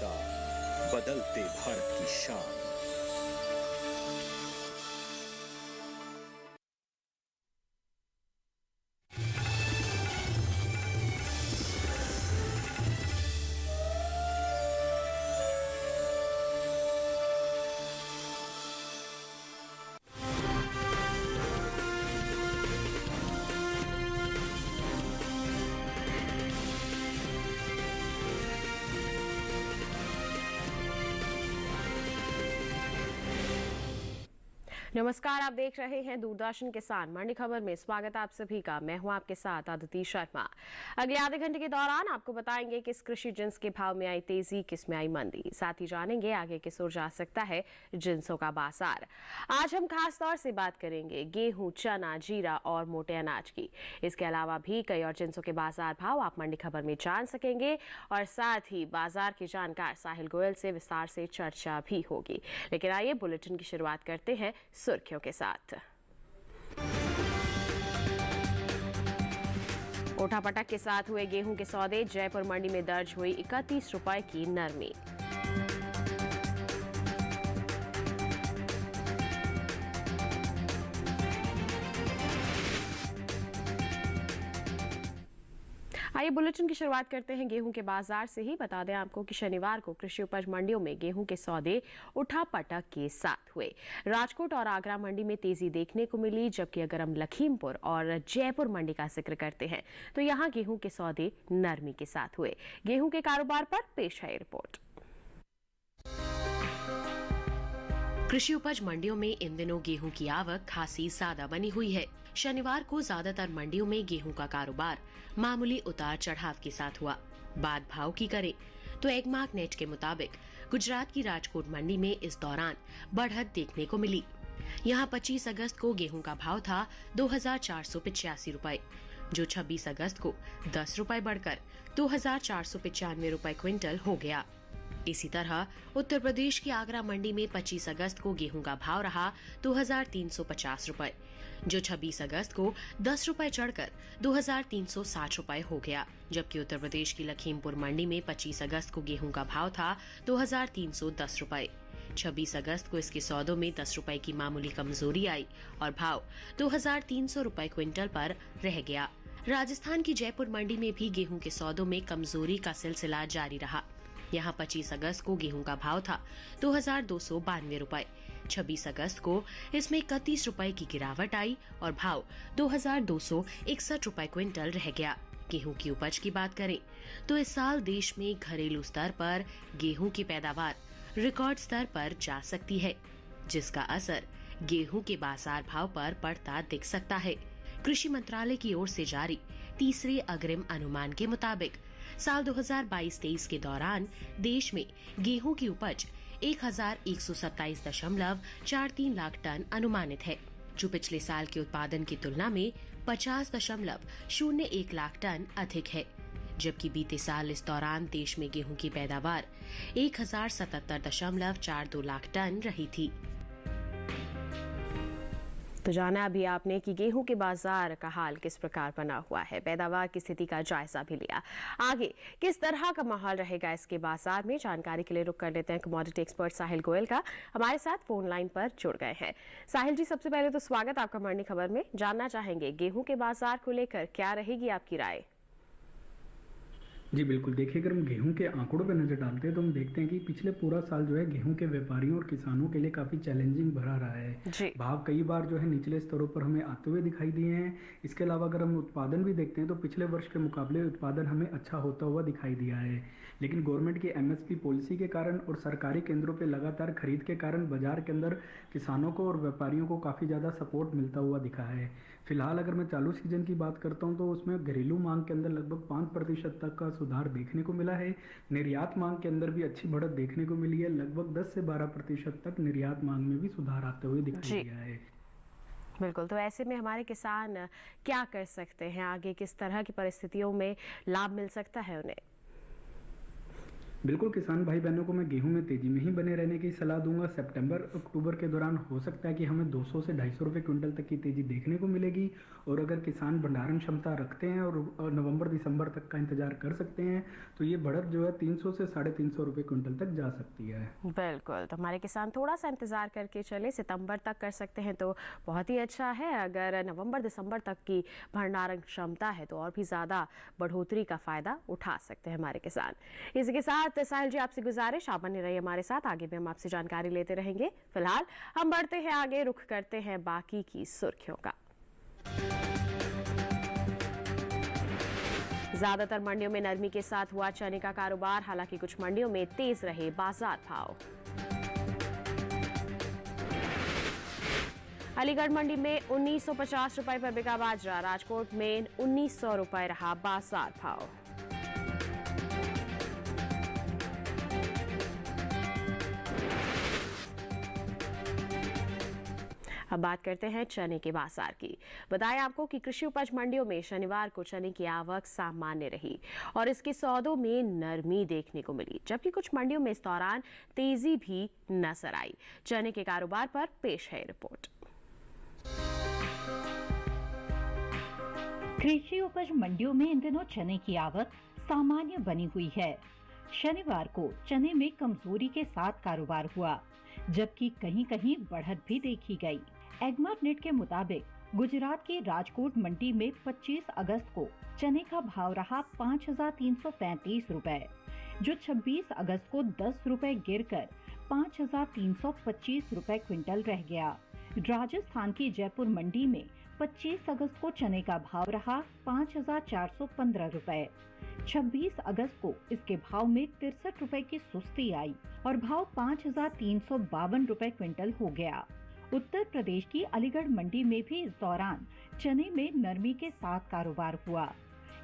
साथ बदलते भारत की शान। नमस्कार, आप देख रहे हैं दूरदर्शन किसान मंडी खबर में। स्वागत है आप सभी का। मैं हूं आपके साथ आदिति शर्मा। अगले आधे घंटे के दौरान आपको बताएंगे किस कृषि जिन्स के भाव में आई तेजी, किस में आई मंदी। साथ ही जानेंगे आगे किस ओर जा सकता है जिन्सों का बाजार। आज हम खास तौर से बात करेंगे गेहूं, चना, जीरा और मोटे अनाज की। इसके अलावा भी कई और जिन्सों के बाजार भाव आप मंडी खबर में जान सकेंगे और साथ ही बाजार के जानकार साहिल गोयल से विस्तार से चर्चा भी होगी। लेकिन आइए बुलेटिन की शुरुआत करते हैं सुर्खियों के साथ। उठापटक के साथ हुए गेहूं के सौदे। जयपुर मंडी में दर्ज हुई 31 रुपए की नरमी। आइए बुलेटिन की शुरुआत करते हैं गेहूं के बाजार से ही। बता दें आपको कि शनिवार को कृषि उपज मंडियों में गेहूं के सौदे उठापटक के साथ हुए। राजकोट और आगरा मंडी में तेजी देखने को मिली, जबकि अगर हम लखीमपुर और जयपुर मंडी का जिक्र करते हैं तो यहां गेहूं के सौदे नरमी के साथ हुए। गेहूं के कारोबार पर पेश है रिपोर्ट। कृषि उपज मंडियों में इन दिनों गेहूं की आवक खासी ज्यादा बनी हुई है। शनिवार को ज्यादातर मंडियों में गेहूं का कारोबार मामूली उतार चढ़ाव के साथ हुआ। बात भाव की करें तो एगमार्क नेट के मुताबिक गुजरात की राजकोट मंडी में इस दौरान बढ़त देखने को मिली। यहां 25 अगस्त को गेहूं का भाव था 2485 रुपए, जो 26 अगस्त को 10 रुपए बढ़कर 2495 रुपए क्विंटल हो गया। इसी तरह उत्तर प्रदेश की आगरा मंडी में 25 अगस्त को गेहूं का भाव रहा 2350 रुपए, जो 26 अगस्त को 10 रुपए चढ़कर 2360 रुपए हो गया। जबकि उत्तर प्रदेश की लखीमपुर मंडी में 25 अगस्त को गेहूं का भाव था 2310 रुपए। 26 अगस्त को इसके सौदों में 10 रुपए की मामूली कमजोरी आई और भाव 2300 रुपए क्विंटल पर रह गया। राजस्थान की जयपुर मंडी में भी गेहूं के सौदों में कमजोरी का सिलसिला जारी रहा। यहाँ 25 अगस्त को गेहूं का भाव था 2292 रुपए। 26 अगस्त को इसमें 31 रुपए की गिरावट आई और भाव 2261 रुपए क्विंटल रह गया। गेहूं की उपज की बात करें तो इस साल देश में घरेलू स्तर पर गेहूं की पैदावार रिकॉर्ड स्तर पर जा सकती है, जिसका असर गेहूं के बाजार भाव पर पड़ता दिख सकता है। कृषि मंत्रालय की ओर से जारी तीसरे अग्रिम अनुमान के मुताबिक साल 2022-23 के दौरान देश में गेहूं की उपज 1127.43 लाख टन अनुमानित है, जो पिछले साल के उत्पादन की तुलना में 50.01 लाख टन अधिक है। जबकि बीते साल इस दौरान देश में गेहूं की पैदावार 1077.42 लाख टन रही थी। तो जाना अभी आपने कि गेहूं के बाजार का हाल किस प्रकार बना हुआ है। पैदावार की स्थिति का जायजा भी लिया। आगे किस तरह का माहौल रहेगा इसके बाजार में, जानकारी के लिए रुक कर लेते हैं कमोडिटी एक्सपर्ट साहिल गोयल का। हमारे साथ फोन लाइन पर जुड़ गए हैं। साहिल जी, सबसे पहले तो स्वागत आपका मंडी खबर में। जानना चाहेंगे गेहूं के बाजार को लेकर क्या रहेगी आपकी राय। जी बिल्कुल, देखिए अगर हम गेहूं के आंकड़ों पर नजर डालते हैं तो हम देखते हैं कि पिछले पूरा साल जो है गेहूं के व्यापारियों और किसानों के लिए काफ़ी चैलेंजिंग भरा रहा है। भाव कई बार जो है निचले स्तरों पर हमें आते हुए दिखाई दिए हैं। इसके अलावा अगर हम उत्पादन भी देखते हैं तो पिछले वर्ष के मुकाबले उत्पादन हमें अच्छा होता हुआ दिखाई दिया है। लेकिन गवर्नमेंट की एमएसपी पॉलिसी के कारण और सरकारी केंद्रों पर लगातार खरीद के कारण बाजार के अंदर किसानों को और व्यापारियों को काफ़ी ज़्यादा सपोर्ट मिलता हुआ दिखा है। फिलहाल अगर मैं चालू सीजन की बात करता हूं तो उसमें घरेलू मांग के अंदर लगभग 5% तक का सुधार देखने को मिला है। निर्यात मांग के अंदर भी अच्छी बढ़त देखने को मिली है। लगभग 10 से 12% तक निर्यात मांग में भी सुधार आते हुए दिखाई दिया है। बिल्कुल, तो ऐसे में हमारे किसान क्या कर सकते हैं आगे, किस तरह की परिस्थितियों में लाभ मिल सकता है उन्हें? बिल्कुल किसान भाई बहनों को मैं गेहूं में तेजी में ही बने रहने की सलाह दूंगा। सितंबर अक्टूबर के दौरान हो सकता है कि हमें 200 से 250 रुपये क्विंटल तक की तेजी देखने को मिलेगी। और अगर किसान भंडारण क्षमता रखते हैं और नवंबर दिसंबर तक का इंतजार कर सकते हैं तो ये बढ़त जो है 300 से 350 रुपये क्विंटल तक जा सकती है। बिल्कुल, तो हमारे किसान थोड़ा सा इंतजार करके चले, सितंबर तक कर सकते हैं तो बहुत ही अच्छा है। अगर नवंबर दिसंबर तक की भंडारण क्षमता है तो और भी ज़्यादा बढ़ोतरी का फायदा उठा सकते हैं हमारे किसान। इसी के साथ साहिल जी आपसे गुजारिश, आप बने रहिए हमारे साथ, आगे भी हम आपसे जानकारी लेते रहेंगे। फिलहाल हम बढ़ते हैं आगे, रुख करते हैं बाकी की सुर्खियों का। ज्यादातर मंडियों में नरमी के साथ हुआ चने का कारोबार, हालांकि कुछ मंडियों में तेज रहे बाजार भाव। अलीगढ़ मंडी में 1950 रुपए पर बिका बाजरा, राजकोट में 1900 रुपए रहा बाजार भाव। अब बात करते हैं चने के बाजार की। बताएं आपको कि कृषि उपज मंडियों में शनिवार को चने की आवक सामान्य रही और इसके सौदों में नरमी देखने को मिली, जबकि कुछ मंडियों में इस दौरान तेजी भी नजर आई। चने के कारोबार पर पेश है रिपोर्ट। कृषि उपज मंडियों में इन दिनों चने की आवक सामान्य बनी हुई है। शनिवार को चने में कमजोरी के साथ कारोबार हुआ, जबकि कहीं कहीं बढ़त भी देखी गई। एग्मार्ट नेट के मुताबिक गुजरात की राजकोट मंडी में 25 अगस्त को चने का भाव रहा 5,335 रुपए, जो 26 अगस्त को 10 रुपए गिरकर 5,325 रुपए क्विंटल रह गया। राजस्थान की जयपुर मंडी में 25 अगस्त को चने का भाव रहा 5,415 रुपए। 26 अगस्त को इसके भाव में 63 रुपए की सुस्ती आई और भाव 5,352 रुपए क्विंटल हो गया। उत्तर प्रदेश की अलीगढ़ मंडी में भी इस दौरान चने में नरमी के साथ कारोबार हुआ।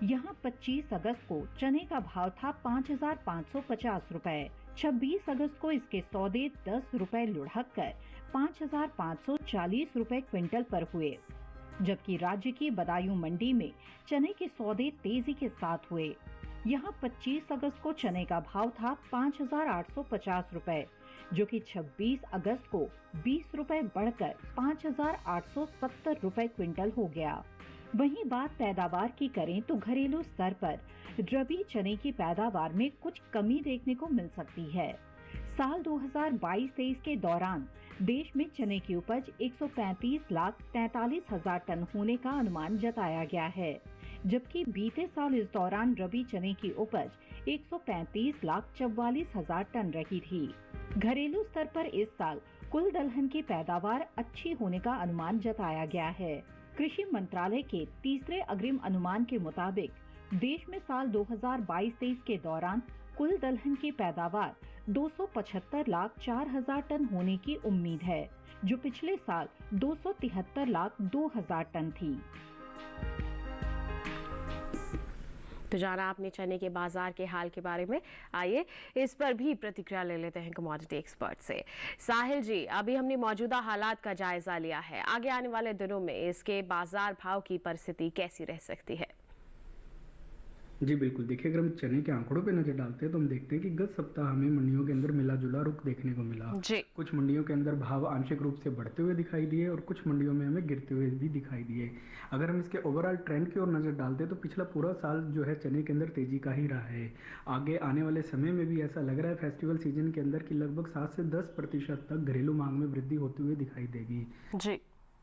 यहां 25 अगस्त को चने का भाव था 5,550 रुपए। 26 अगस्त को इसके सौदे 10 रुपए लुढ़क कर 5,540 रुपए क्विंटल पर हुए, जबकि राज्य की बदायूं मंडी में चने के सौदे तेजी के साथ हुए। यहां 25 अगस्त को चने का भाव था 5,850 रुपए, जो कि 26 अगस्त को 20 रुपए बढ़कर 5,870 रुपए क्विंटल हो गया। वहीं बात पैदावार की करें तो घरेलू स्तर पर रबी चने की पैदावार में कुछ कमी देखने को मिल सकती है। साल 2022-23 के दौरान देश में चने की उपज 135,43,000 टन होने का अनुमान जताया गया है, जबकि बीते साल इस दौरान रबी चने की उपज 135,44,000 टन रही थी। घरेलू स्तर पर इस साल कुल दलहन की पैदावार अच्छी होने का अनुमान जताया गया है। कृषि मंत्रालय के तीसरे अग्रिम अनुमान के मुताबिक देश में साल 2022-23 के दौरान कुल दलहन की पैदावार 275,04,000 टन होने की उम्मीद है, जो पिछले साल 273,02,000 टन थी। तो जाना आपने चने के बाजार के हाल के बारे में, आइए इस पर भी प्रतिक्रिया ले लेते हैं कमोडिटी एक्सपर्ट से। साहिल जी, अभी हमने मौजूदा हालात का जायजा लिया है, आगे आने वाले दिनों में इसके बाजार भाव की परिस्थिति कैसी रह सकती है? जी बिल्कुल, देखिए अगर हम चने के आंकड़ों पे नजर डालते हैं तो हम देखते हैं कि गत सप्ताह हमें मंडियों के अंदर मिला जुला रुख देखने को मिला। कुछ मंडियों के अंदर भाव आंशिक रूप से बढ़ते हुए दिखाई दिए और कुछ मंडियों में हमें गिरते हुए भी दिखाई दिए। अगर हम इसके ओवरऑल ट्रेंड की ओर नजर डालते हैं तो पिछला पूरा साल जो है चने के अंदर तेजी का ही रहा है। आगे आने वाले समय में भी ऐसा लग रहा है फेस्टिवल सीजन के अंदर की लगभग 7 से 10% तक घरेलू मांग में वृद्धि होती हुई दिखाई देगी। जी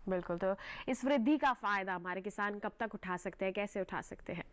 बिल्कुल, तो इस वृद्धि का फायदा हमारे किसान कब तक उठा सकते हैं, कैसे उठा सकते हैं?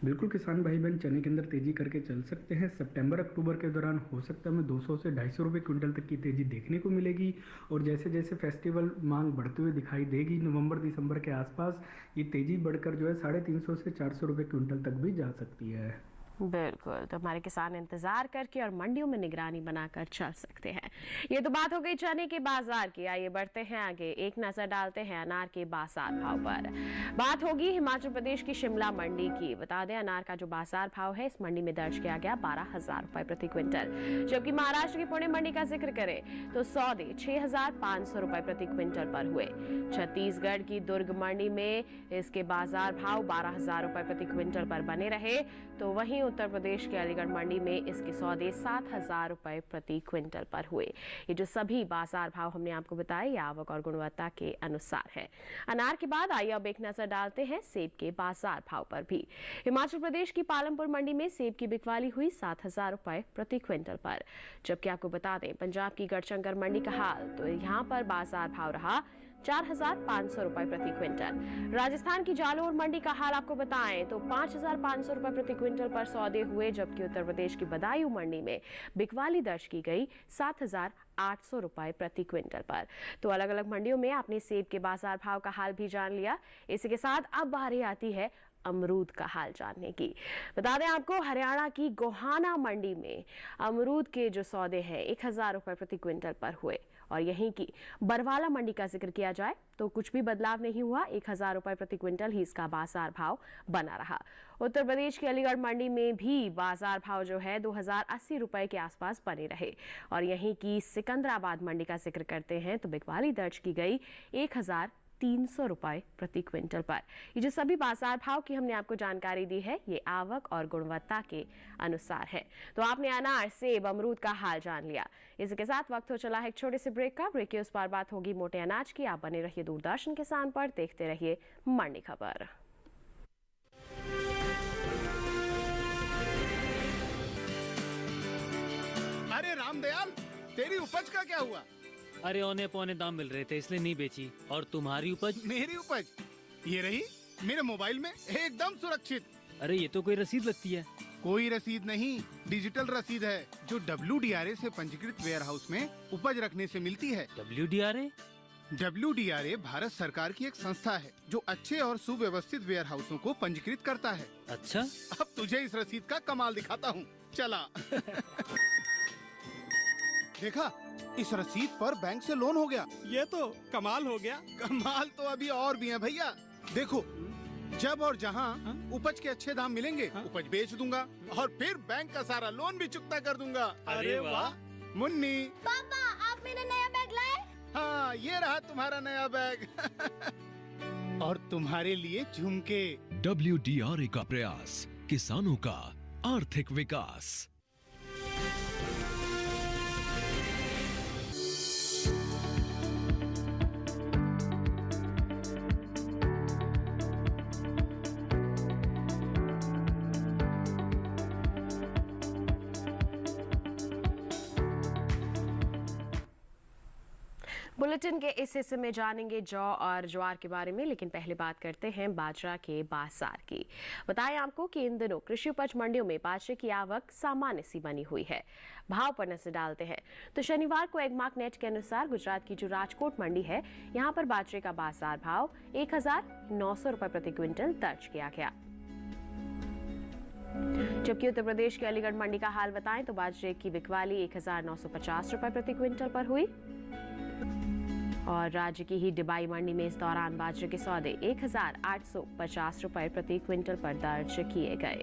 बिल्कुल किसान भाई बहन चने के अंदर तेजी करके चल सकते हैं। सितंबर अक्टूबर के दौरान हो सकता है हमें 200 से 250 रुपये क्विंटल तक की तेजी देखने को मिलेगी और जैसे जैसे फेस्टिवल मांग बढ़ते हुए दिखाई देगी नवंबर दिसंबर के आसपास ये तेजी बढ़कर जो है 350 से 400 रुपये क्विंटल तक भी जा सकती है। बिल्कुल, तो हमारे किसान इंतजार करके और मंडियों में निगरानी बनाकर चल सकते हैं। ये तो बात हो गई चने के बाजार की, आइए बढ़ते हैं आगे, एक नजर डालते हैं अनार के बाजार भाव पर। बात होगी हिमाचल प्रदेश की शिमला मंडी की। बता दें अनार का जो बाजार भाव है इस मंडी में दर्ज किया गया 12,000 रुपए प्रति क्विंटल, जबकि महाराष्ट्र की पुणे मंडी का जिक्र करें तो सौदे 6,500 रुपए प्रति क्विंटल पर हुए। छत्तीसगढ़ की दुर्ग मंडी में इसके बाजार भाव 12,000 रुपए प्रति क्विंटल पर बने रहे, तो वहीं उत्तर प्रदेश के अलीगढ़ मंडी में इसके सौदे 7,000 रुपए प्रति क्विंटल पर हुए। ये जो सभी बाजार भाव हमने आपको बताए, ये आवक और गुणवत्ता के अनुसार है। अनार के बाद आइए अब एक नजर डालते हैं सेब के बाजार भाव पर भी। हिमाचल प्रदेश की पालमपुर मंडी में सेब की बिकवाली हुई 7,000 रुपए प्रति क्विंटल पर। जबकि आपको बता दें, पंजाब की गढ़शंकर मंडी का हाल तो यहाँ पर बाजार भाव रहा 4,500 रुपए प्रति क्विंटल। राजस्थान की जालोर मंडी का हाल आपको बताएं तो 5,500 रुपए प्रति क्विंटल पर सौदे हुए। जबकि उत्तर प्रदेश की बदायूं मंडी में बिकवाली दर्ज की गई 7,800 रुपए प्रति क्विंटल पर। तो अलग अलग मंडियों में आपने सेब के बाजार भाव का हाल भी जान लिया। इसी के साथ अब बारी आती है अमरूद का हाल जानने की। बता दें आपको, हरियाणा की गोहाना मंडी में अमरूद के जो सौदे हैं 1,000 रुपए प्रति क्विंटल पर हुए। और यहीं की बरवाला मंडी का जिक्र किया जाए तो कुछ भी बदलाव नहीं हुआ, 1,000 रुपए प्रति क्विंटल ही इसका बाजार भाव बना रहा। उत्तर प्रदेश की अलीगढ़ मंडी में भी बाजार भाव जो है 2,080 रुपए के आसपास बने रहे। और यहीं की सिकंदराबाद मंडी का जिक्र करते हैं तो बिकवाली दर्ज की गई 1,300 रुपए प्रति क्विंटल पर। ये जो सभी बाजार भाव की हमने आपको जानकारी दी है, ये आवक और गुणवत्ता के अनुसार है। तो आपने अनार, सेब, अमरूद का हाल जान लिया। इसके साथ वक्त हो चला है एक छोटे से ब्रेक का। ब्रेक के उस पार बात होगी मोटे अनाज की। आप बने रहिए दूरदर्शन किसान पर, देखते रहिए मंडी खबर। अरे रामदयाल, तेरी उपज का क्या हुआ? अरे औने पौने दाम मिल रहे थे इसलिए नहीं बेची। और तुम्हारी उपज? मेरी उपज ये रही मेरे मोबाइल में एकदम सुरक्षित। अरे ये तो कोई रसीद लगती है। कोई रसीद नहीं, डिजिटल रसीद है जो WDRA से पंजीकृत वेयर हाउस में उपज रखने से मिलती है। WDRA? WDRA भारत सरकार की एक संस्था है जो अच्छे और सुव्यवस्थित वेयर हाउसों को पंजीकृत करता है। अच्छा, अब तुझे इस रसीद का कमाल दिखाता हूँ, चला। देखा, इस रसीद पर बैंक से लोन हो गया। ये तो कमाल हो गया। कमाल तो अभी और भी है भैया। देखो, जब और जहाँ उपज के अच्छे दाम मिलेंगे, उपज बेच दूंगा और फिर बैंक का सारा लोन भी चुकता कर दूंगा। अरे वाह। मुन्नी, पापा, आप मेरा नया बैग लाए? हाँ, ये रहा तुम्हारा नया बैग। और तुम्हारे लिए झुमके। WDRA का प्रयास, किसानों का आर्थिक विकास। बुलेटिन के इस हिस्से में जानेंगे जौ और ज्वार के बारे में, लेकिन पहले बात करते हैं बाजरा के बाजार की। बताएं आपको कि इन दिनों कृषि उपज मंडियों में बाजरे की आवक सामान्य सी बनी हुई है। भाव पर नजर डालते हैं तो शनिवार को एगमार्क नेट के अनुसार गुजरात की जो राजकोट मंडी है, यहाँ पर बाजरे का बाजार भाव 1,900 रुपए प्रति क्विंटल दर्ज किया गया। जबकि उत्तर प्रदेश के अलीगढ़ मंडी का हाल बताएं तो बाजरे की बिकवाली 1,950 रुपए प्रति क्विंटल पर हुई। और राज्य की ही डिबाई मंडी में इस दौरान बाजरे के सौदे 1,850 रुपए प्रति क्विंटल पर दर्ज किए गए।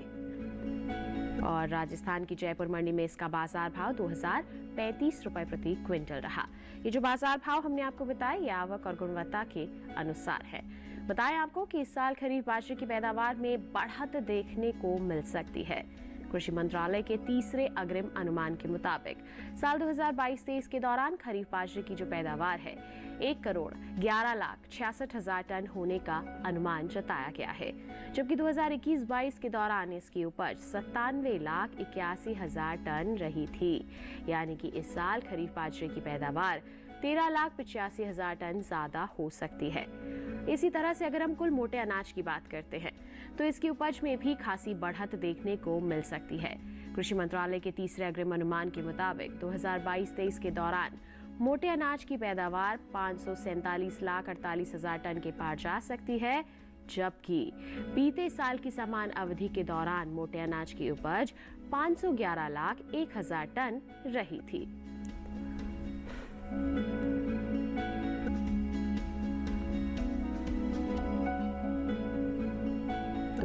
और राजस्थान की जयपुर मंडी में इसका बाजार भाव 2,035 रुपए प्रति क्विंटल रहा। ये जो बाजार भाव हमने आपको बताया, ये आवक और गुणवत्ता के अनुसार है। बताएं आपको कि इस साल खरीफ बाजरे की पैदावार में बढ़त देखने को मिल सकती है। कृषि मंत्रालय के तीसरे अग्रिम अनुमान के मुताबिक साल 2022-23 के दौरान खरीफ बाजरे की जो पैदावार है 1,11,66,000 टन होने का अनुमान जताया गया है। जबकि 2021-22 के दौरान इसकी उपज 97,81,000 टन रही थी। यानी कि इस साल खरीफ बाजरे की पैदावार 13,85,000 टन ज्यादा हो सकती है। इसी तरह से अगर हम कुल मोटे अनाज की बात करते हैं तो इसकी उपज में भी खासी बढ़त देखने को मिल सकती है। कृषि मंत्रालय के तीसरे अग्रिम अनुमान के मुताबिक 2022-23 के दौरान मोटे अनाज की पैदावार 547,48,000 टन के पार जा सकती है। जबकि बीते साल की समान अवधि के दौरान मोटे अनाज की उपज 511,01,000 टन रही थी।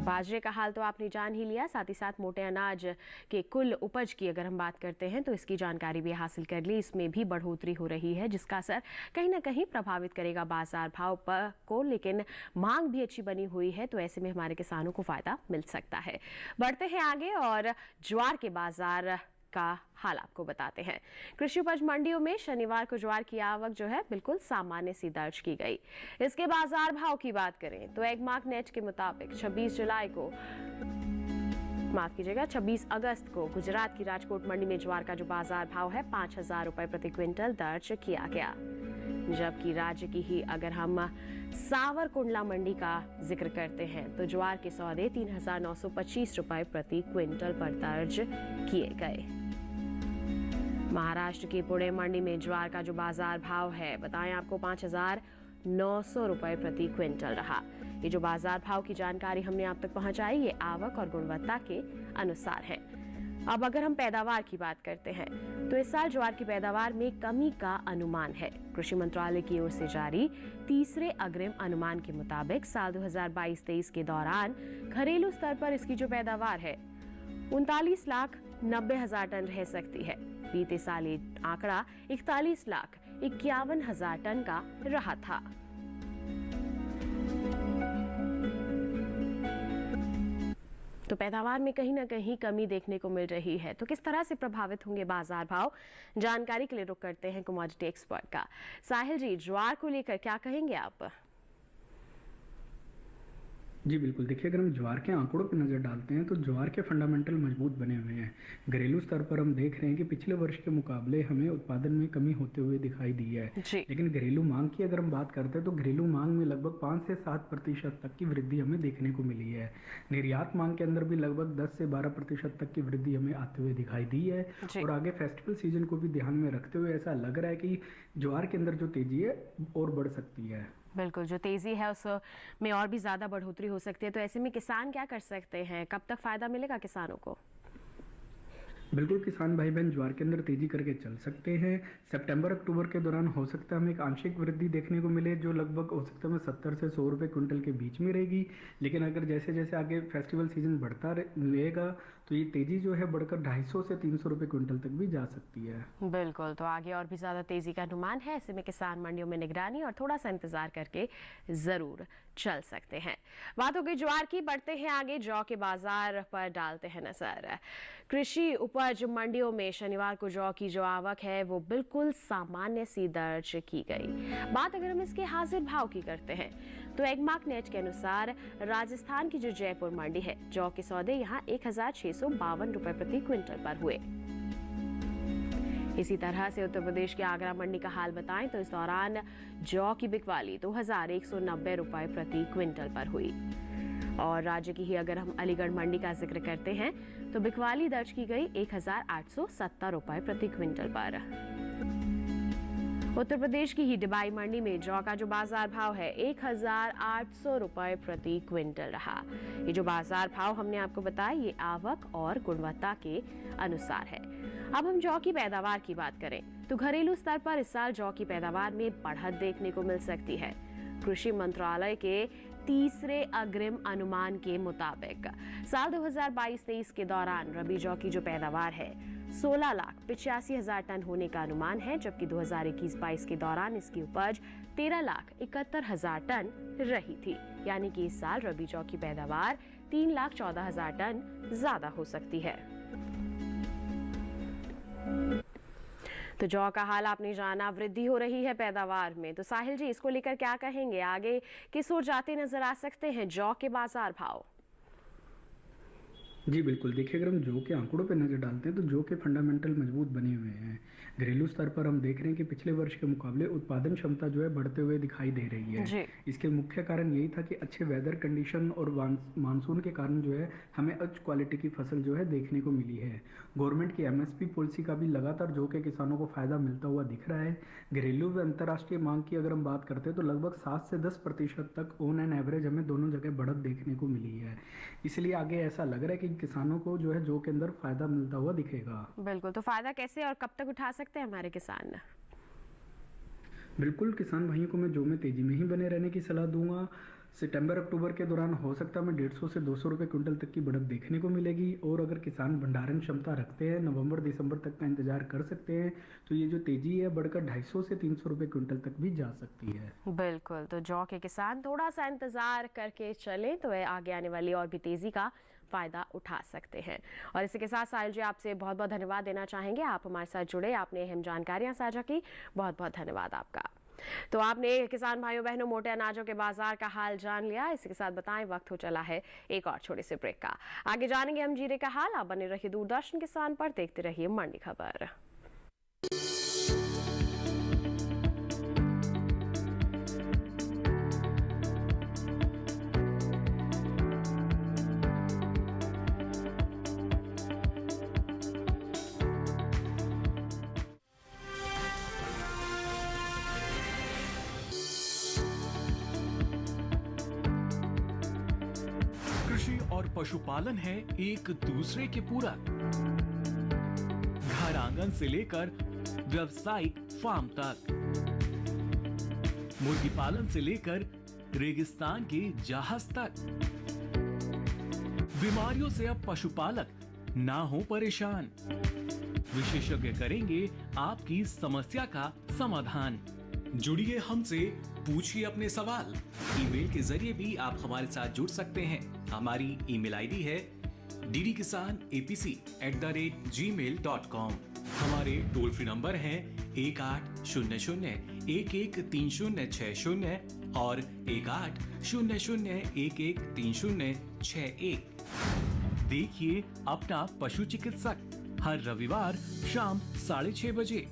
तो बाजरे का हाल तो आपने जान ही लिया, साथ ही साथ मोटे अनाज के कुल उपज की अगर हम बात करते हैं तो इसकी जानकारी भी हासिल कर ली। इसमें भी बढ़ोतरी हो रही है जिसका असर कहीं ना कहीं प्रभावित करेगा बाजार भाव पर को, लेकिन मांग भी अच्छी बनी हुई है तो ऐसे में हमारे किसानों को फायदा मिल सकता है। बढ़ते हैं आगे और ज्वार के बाजार का हाल आपको बताते हैं। कृषि उपज मंडियों में शनिवार को ज्वार की आवक जो है बिल्कुल सामान्य सी दर्ज की गई। इसके बाजार भाव की बात करें तो एगमार्क नेट के मुताबिक 26 अगस्त को गुजरात की राजकोट मंडी में ज्वार का जो बाजार भाव है 5,000 रुपए प्रति क्विंटल दर्ज किया गया। जबकि राज्य की ही अगर हम सावरकुंडला मंडी का जिक्र करते हैं तो ज्वार के सौदे 3,925 रुपए प्रति क्विंटल पर दर्ज किए गए। महाराष्ट्र की पुणे मंडी में ज्वार का जो बाजार भाव है बताएं आपको 5,900 रुपए प्रति क्विंटल रहा। ये जो बाजार भाव की जानकारी हमने आप तक पहुंचाई ये आवक और गुणवत्ता के अनुसार है। अब अगर हम पैदावार की बात करते हैं तो इस साल ज्वार की पैदावार में कमी का अनुमान है। कृषि मंत्रालय की ओर से जारी तीसरे अग्रिम अनुमान के मुताबिक साल 2022-23 के दौरान घरेलू स्तर पर इसकी जो पैदावार है 39,90,000 टन रह सकती है। बीते साल ये आंकड़ा 41,51,000 टन का रहा था। तो पैदावार में कहीं ना कहीं कमी देखने को मिल रही है। तो किस तरह से प्रभावित होंगे बाजार भाव, जानकारी के लिए रुक करते हैं कमोडिटी एक्सपर्ट का। साहिल जी, ज्वार को लेकर क्या कहेंगे आप? जी बिल्कुल, देखिए अगर हम ज्वार के आंकड़ों पर नज़र डालते हैं तो ज्वार के फंडामेंटल मजबूत बने हुए हैं। घरेलू स्तर पर हम देख रहे हैं कि पिछले वर्ष के मुकाबले हमें उत्पादन में कमी होते हुए दिखाई दी है। लेकिन घरेलू मांग की अगर हम बात करते हैं तो घरेलू मांग में लगभग 5 से 7% तक की वृद्धि हमें देखने को मिली है। निर्यात मांग के अंदर भी लगभग 10 से 12% तक की वृद्धि हमें आते हुए दिखाई दी है। और आगे फेस्टिवल सीजन को भी ध्यान में रखते हुए ऐसा लग रहा है कि ज्वार के अंदर जो तेजी है और बढ़ सकती है। बिल्कुल, जो तेजी है उसमें और भी ज्यादा बढ़ोतरी हो सकती है। तो ऐसे में किसान क्या कर सकते हैं, कब तक फायदा मिलेगा किसानों को? बिल्कुल, किसान भाई बहन ज्वार के अंदर तेजी करके चल सकते हैं। सितंबर अक्टूबर के दौरान हो सकता है हमें एक आंशिक वृद्धि देखने को मिले जो लगभग हो सकता है 70 से 100 रुपए क्विंटल के बीच में रहेगी। लेकिन अगर जैसे जैसे आगे फेस्टिवल सीजन बढ़ता रहेगा तो ये तेजी जो है बढ़कर 250 से 300 रुपए क्विंटल तक भी जा सकती है। बिल्कुल, तो आगे और भी ज्यादा तेजी का अनुमान है। ऐसे में किसान मंडियों में निगरानी और थोड़ा सा इंतजार करके जरूर चल सकते हैं। बात हो गई ज्वार की, बढ़ते हैं आगे जौ के बाजार पर डालते हैं नजर। कृषि उपज मंडियों में शनिवार को जौ की जो आवक है वो बिल्कुल सामान्य सी दर्ज की गई। बात अगर हम इसके हाजिर भाव की करते हैं तो एगमार्क नेट के अनुसार राजस्थान की जो जयपुर मंडी है जौ के सौदे यहाँ 1,652 रुपए प्रति क्विंटल पर हुए। इसी तरह से उत्तर प्रदेश के आगरा मंडी का हाल बताएं तो इस दौरान जौ की बिकवाली 2,190 रुपए प्रति क्विंटल पर हुई। और राज्य की ही अगर हम अलीगढ़ मंडी का जिक्र करते हैं तो बिकवाली दर्ज की गई 1,870 रुपए प्रति क्विंटल पर। उत्तर प्रदेश की ही डिबाई मंडी में जौ का जो बाजार भाव है 1,800 रुपए प्रति क्विंटल रहा। ये जो बाजार भाव हमने आपको बताया ये आवक और गुणवत्ता के अनुसार है। अब हम जौ की पैदावार की बात करें तो घरेलू स्तर पर इस साल जौ की पैदावार में बढ़त देखने को मिल सकती है। कृषि मंत्रालय के तीसरे अग्रिम अनुमान के मुताबिक साल 2022-23 के दौरान रबी जौ की जो पैदावार है 16,85,000 टन होने का अनुमान है, जबकि 2021-22 के दौरान इसकी उपज 13,71,000 टन रही थी। यानी कि इस साल रबी जौ की पैदावार 3,14,000 टन ज्यादा हो सकती है। तो जौ का हाल आपने जाना, वृद्धि हो रही है पैदावार में। तो साहिल जी, इसको लेकर क्या कहेंगे, आगे किस ओर जाते नजर आ सकते हैं जौ के बाजार भाव? जी बिल्कुल, देखिए अगर हम जौ के आंकड़ों पर नज़र डालते हैं तो जौ के फंडामेंटल मजबूत बने हुए हैं। घरेलू स्तर पर हम देख रहे हैं कि पिछले वर्ष के मुकाबले उत्पादन क्षमता जो है बढ़ते हुए दिखाई दे रही है। इसके मुख्य कारण यही था कि अच्छे वेदर कंडीशन और मानसून के कारण जो है हमें उच्च क्वालिटी की फसल जो है देखने को मिली है। गवर्नमेंट की MSP पॉलिसी का भी लगातार जौ के किसानों को फायदा मिलता हुआ दिख रहा है। घरेलू व अंतर्राष्ट्रीय मांग की अगर हम बात करते हैं तो लगभग 7 से 10% तक ऑन एन एवरेज हमें दोनों जगह बढ़त देखने को मिली है। इसलिए आगे ऐसा लग रहा है कि किसानों को जो है जौ के अंदर फायदा मिलता हुआ दिखेगा। बिल्कुल, तो फायदा कैसे और कब तक उठा सकते हैं हमारे किसान? बिल्कुल, किसान भाइयों को मैं जौ में तेजी में ही बने रहने की सलाह दूंगा। सितंबर अक्टूबर के दौरान हो सकता है हमें 150 से 200 रुपये क्विंटल तक की बढ़त देखने को मिलेगी। और अगर किसान भंडारण क्षमता रखते हैं, नवंबर दिसंबर तक का इंतजार कर सकते हैं, तो ये जो तेजी है बढ़कर 250 से 300 रुपये क्विंटल तक भी जा सकती है। बिल्कुल, तो जौ के किसान थोड़ा सा इंतजार करके चलें तो आगे आने वाली और भी तेजी का फायदा उठा सकते हैं। और इसी के साथ साहिल जी, आपसे बहुत बहुत धन्यवाद देना चाहेंगे, आप हमारे साथ जुड़े, आपने अहम जानकारियां साझा की, बहुत बहुत धन्यवाद आपका। तो आपने किसान भाइयों बहनों मोटे अनाजों के बाजार का हाल जान लिया। इसी के साथ बताएं वक्त हो चला है एक और छोटे से ब्रेक का। आगे जानेंगे हम जीरे का हाल। आप बने रहिए दूरदर्शन किसान पर, देखते रहिए मंडी खबर। कृषि और पशुपालन है एक दूसरे के पूरक। घर आंगन से लेकर व्यावसायिक फार्म तक, मुर्गी पालन से लेकर रेगिस्तान के जहाज तक, बीमारियों से अब पशुपालक ना हो परेशान। विशेषज्ञ करेंगे आपकी समस्या का समाधान। जुड़िए हमसे, पूछिए अपने सवाल। ईमेल के जरिए भी आप हमारे साथ जुड़ सकते हैं। हमारी ईमेल आईडी है ddkisanapc@gmail.com। हमारे टोल फ्री नंबर हैं 1800-113060 और 1800-113061। देखिए अपना पशु चिकित्सक हर रविवार शाम 6:30 बजे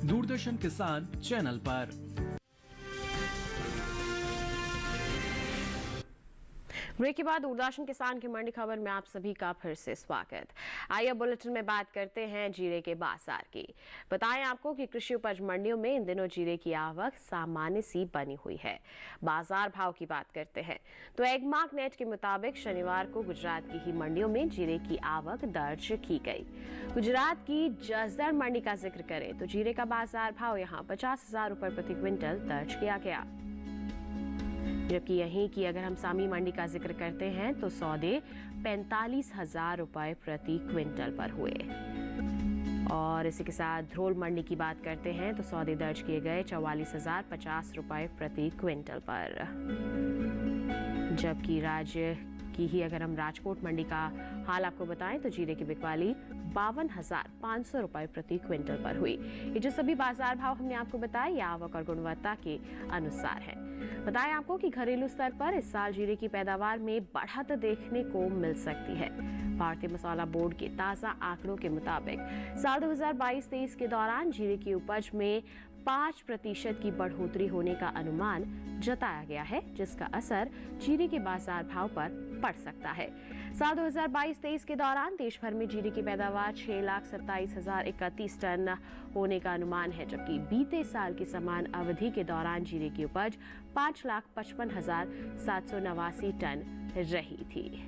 दूरदर्शन किसान चैनल पर। ब्रेक के बाद दूरदर्शन किसान की मंडी खबर में आप सभी का फिर से स्वागत। आइए बुलेटिन में बात करते हैं जीरे के बाजार की। बताएं आपको कि कृषि उपज मंडियों में इन दिनों जीरे की आवक सामान्य सी बनी हुई है। बाजार भाव की बात करते हैं तो एगमार्क नेट के मुताबिक शनिवार को गुजरात की ही मंडियों में जीरे की आवक दर्ज की गई। गुजरात की जसदण मंडी का जिक्र करें तो जीरे का बाजार भाव यहाँ 50,000 रुपए प्रति क्विंटल दर्ज किया गया। जबकि यहीं की अगर हम सामी मंडी का जिक्र करते हैं तो सौदे 45,000 रुपए प्रति क्विंटल पर हुए। और इसी के साथ ध्रोल मंडी की बात करते हैं तो सौदे दर्ज किए गए 44,050 रुपए प्रति क्विंटल पर। जबकि राज्य की ही अगर हम राजकोट मंडी का हाल आपको बताएं तो जीरे की बिकवाली 52,500 रुपए प्रति क्विंटल पर हुई। ये जो सभी बाजार भाव हमने आपको बताए ये आवक और गुणवत्ता के अनुसार है। बताएं आपको कि घरेलू स्तर पर इस साल जीरे की पैदावार में बढ़त देखने को मिल सकती है। भारतीय मसाला बोर्ड के ताजा आंकड़ों के मुताबिक साल 2022-23 के दौरान जीरे की उपज में 5% की बढ़ोतरी होने का अनुमान जताया गया है, जिसका असर जीरे के बाजार भाव पर पड़ सकता है। साल 2022-23 के दौरान देश भर में जीरे की पैदावार 6,27,031 टन होने का अनुमान है, जबकि बीते साल की समान अवधि के दौरान जीरे की उपज 5,55,789 टन रही थी।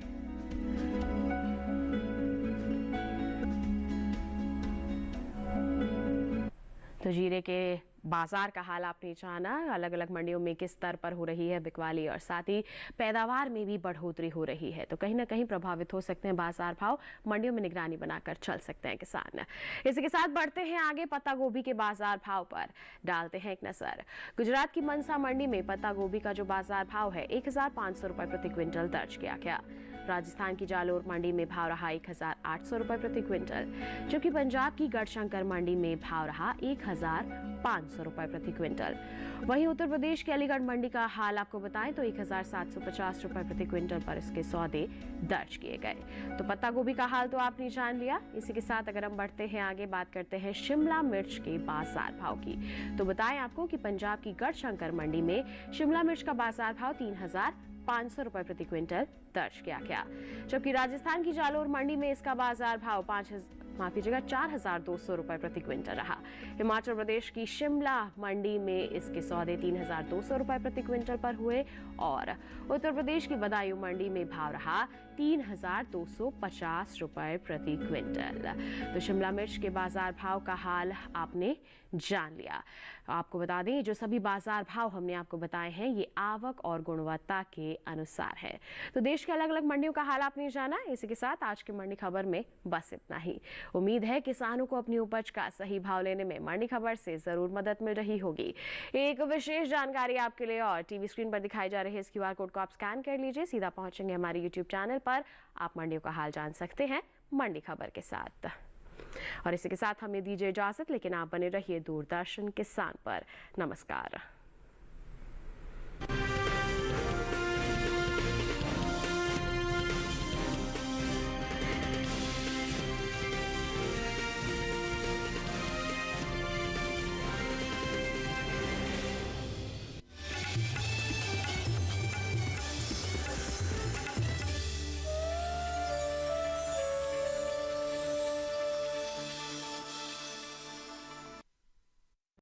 तो जीरे के बाजार का हाल आपने जाना, अलग अलग मंडियों में किस स्तर पर हो रही है बिकवाली और साथ ही पैदावार में भी बढ़ोतरी हो रही है, तो कहीं ना कहीं प्रभावित हो सकते हैं बाजार भाव। मंडियों में निगरानी बनाकर चल सकते हैं किसान। इसी के साथ बढ़ते हैं आगे पत्ता गोभी के बाजार भाव पर डालते हैं एक नजर। गुजरात की मनसा मंडी में पत्ता गोभी का जो बाजार भाव है 1,500 रुपए प्रति क्विंटल दर्ज किया गया। राजस्थान की जालोर मंडी में भाव रहा 1,800 रुपए प्रति क्विंटल, जबकि पंजाब की गढ़शंकर मंडी में भाव रहा 1,500 रुपए प्रति क्विंटल। वहीं उत्तर प्रदेश की अलीगढ़ मंडी का हाल आपको बताएं तो 1,750 रुपए प्रति क्विंटल पर इसके सौदे दर्ज किए गए। तो पत्ता गोभी का हाल तो आपने जान लिया। इसी के साथ अगर हम बढ़ते हैं आगे, बात करते हैं शिमला मिर्च के बाजार भाव की। तो बताएं आपको कि पंजाब की गढ़शंकर मंडी में शिमला मिर्च का बाजार भाव 3,500 रुपए प्रति क्विंटल दर्ज किया गया, जबकि राजस्थान की जालोर मंडी में इसका बाजार भाव 4,200 रुपए प्रति क्विंटल रहा। हिमाचल प्रदेश की शिमला मंडी में इसके सौदे 3,200 रुपए प्रति क्विंटल पर हुए और उत्तर प्रदेश की बदायूं मंडी में भाव रहा 3,250 रुपए प्रति क्विंटल। तो शिमला मिर्च के बाजार भाव का हाल आपने जान लिया। आपको बता दें, जो सभी बाजार भाव हमने आपको बताए हैं ये आवक और गुणवत्ता के अनुसार है। तो देश के अलग अलग मंडियों का हाल आपने जाना। इसी के साथ आज की मंडी खबर में बस इतना ही। उम्मीद है किसानों को अपनी उपज का सही भाव लेने में मंडी खबर से जरूर मदद मिल रही होगी। एक विशेष जानकारी आपके लिए और टीवी स्क्रीन पर दिखाई जा रहे इस QR कोड को आप स्कैन कर लीजिए, सीधा पहुंचेंगे हमारे YouTube चैनल पर। आप मंडियों का हाल जान सकते हैं मंडी खबर के साथ। और इसी के साथ हमें दीजिए इजाजत, लेकिन आप बने रहिए दूरदर्शन किसान पर। नमस्कार।